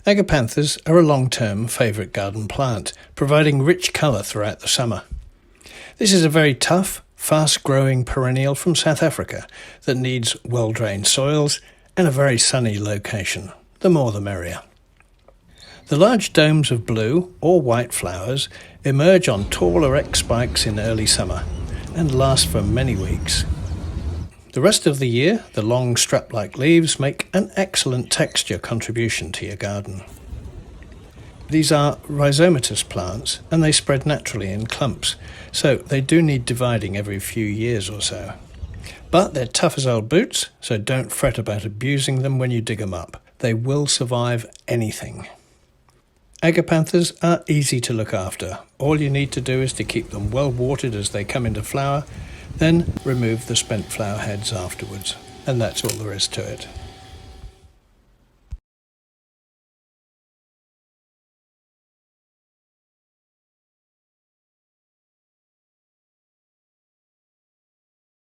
Agapanthus are a long-term favourite garden plant, providing rich colour throughout the summer. This is a very tough, fast-growing perennial from South Africa that needs well-drained soils and a very sunny location. The more the merrier. The large domes of blue or white flowers emerge on tall erect spikes in early summer and last for many weeks. The rest of the year, the long strap-like leaves make an excellent texture contribution to your garden. These are rhizomatous plants and they spread naturally in clumps, so they do need dividing every few years or so. But they're tough as old boots, so don't fret about abusing them when you dig them up. They will survive anything. Agapanthus are easy to look after. All you need to do is to keep them well watered as they come into flower, then remove the spent flower heads afterwards, and that's all there is to it.